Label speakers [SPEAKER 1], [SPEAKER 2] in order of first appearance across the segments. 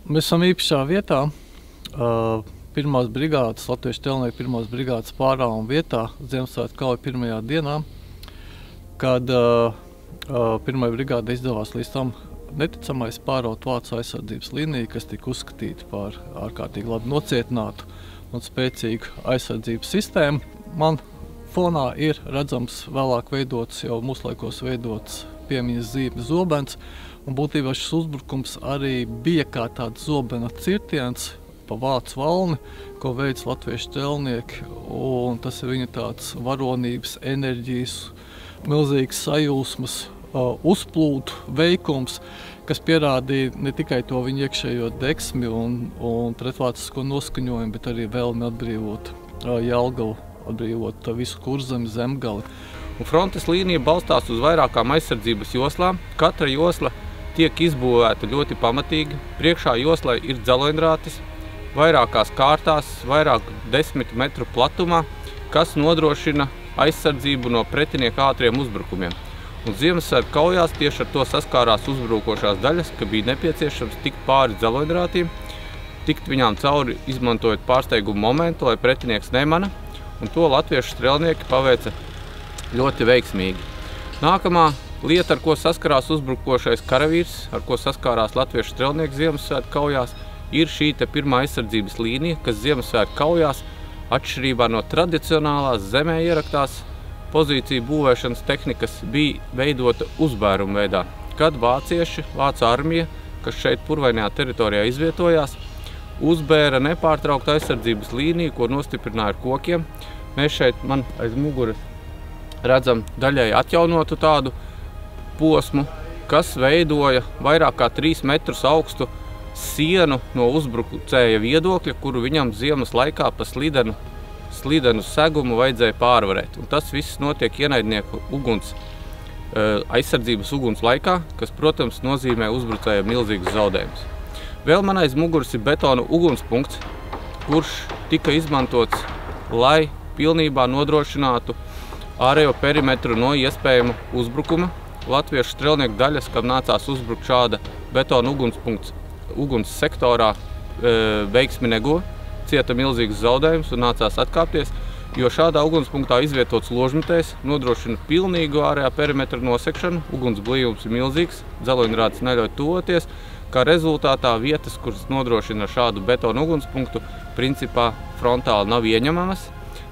[SPEAKER 1] Mēs esam īpašā vietā, pirmās brigādes, Latviešu Strelnieku pirmās brigādes pārāvuma vietā, Ziemassvētku kauja pirmajā dienā, kad pirmajai brigādei izdevās līdz tam neticamais pāraut vācu aizsardzības līniju, kas tika uzskatīta par ārkārtīgi labi nocietinātu un spēcīgu aizsardzības sistēmu. Man fonā ir redzams vēlāk veidots, jau mūslaikos veidots piemiņas zīme zobens, un būtībā šis uzbrukums arī bija kā tāds zobena cirtiens pa vācu valni, ko veids Latviešu strelnieki, un tas ir viņa tāds varonības, enerģijas, milzīgas sajūsmas, uzplūdu veikums, kas pierādīja ne tikai to viņa iekšējo deksmi un pretvācisko noskaņojumu, bet arī vēlmi atbrīvot Jelgavu, atbrīvot visu Kurzemi, Zemgali.
[SPEAKER 2] Un frontes līnija balstās uz vairākām aizsardzības joslām. Katra josla tiek izbūvēta ļoti pamatīgi. Priekšā joslai ir dzeloņrātis, vairākās kārtās, vairāk 10 metru platumā, kas nodrošina aizsardzību no pretinieka ātriem uzbrukumiem. Un Ziemassvētku kaujās tieši ar to saskārās uzbrukošās daļas, ka bija nepieciešams tikt pāri dzeloņrātīm, tikt viņām cauri, izmantojot pārsteigumu momentu, lai pretinieks nemana, un to latviešu strelnieki paveica ļoti veiksmīgi. Nākamā lieta, ar ko saskarās uzbrukošais karavīrs, ar ko saskārās latviešu strelnieki Ziemassvētku kaujās, ir šī pirmā aizsardzības līnija, kas Ziemassvētku kaujās, atšķirībā no tradicionālās zemē ieraktās pozīciju būvēšanas tehnikas, bija veidota uzbēruma veidā, kad vācieši, vācu armija, kas šeit purvainajā teritorijā izvietojās, uzbēra nepārtrauktu aizsardzības līniju, ko nostiprināja ar kokiem. Mēs šeit, man aiz muguras, redzam daļai atjaunotu tādu posmu, kas veidoja vairāk kā 3 metrus augstu sienu no uzbrucēja viedokļa, kuru viņam ziemas laikā pa slidenu segumu vajadzēja pārvarēt. Un tas viss notiek ienaidnieku aizsardzības uguns laikā, kas, protams, nozīmē uzbrucējiem milzīgus zaudējumus. Vēl man aiz muguras ir betona ugunspunkts, kurš tika izmantots, lai pilnībā nodrošinātu ārējo perimetru no iespējama uzbrukuma. Latviešu strelnieku daļas, kam nācās uzbrukt šāda betona uguns sektorā, veiksmi neguva, cieta milzīgus zaudējumus un nācās atkāpties, jo šādā ugunspunktā izvietots ložmetējs nodrošina pilnīgu ārējā perimetra nosekšanu, uguns blīvums ir milzīgs, dzeloņrātis neļauj tuvoties, kā rezultātā vietas, kuras nodrošina šādu betonu ugunspunktu, principā frontāli nav ieņemamas.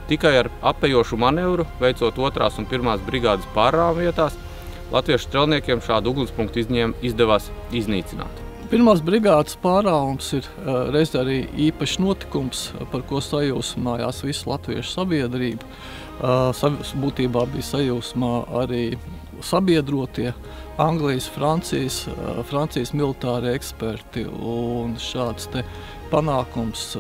[SPEAKER 2] Tikai ar apējošu manevru, veicot 2. un 1. brigādes pārrāvuma vietās, latviešu strelniekiem šādu ugunspunktu izdevās iznīcināt.
[SPEAKER 1] Pirmās brigādes pārāvums ir reiz arī īpašs notikums, par ko sajūsmājās visa latviešu sabiedrība. Būtībā bija sajūsmā arī sabiedrotie, Anglijas, Francijas militāri eksperti, un šāds panākums,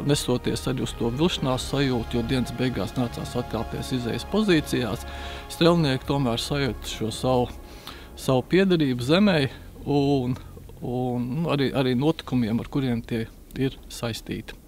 [SPEAKER 1] nesoties arī uz to vilšanās sajūtu, jo dienas beigās nācās atkāpties izejas pozīcijās, strelnieki tomēr sajūta šo savu piederību zemē un arī notikumiem, ar kuriem tie ir saistīti.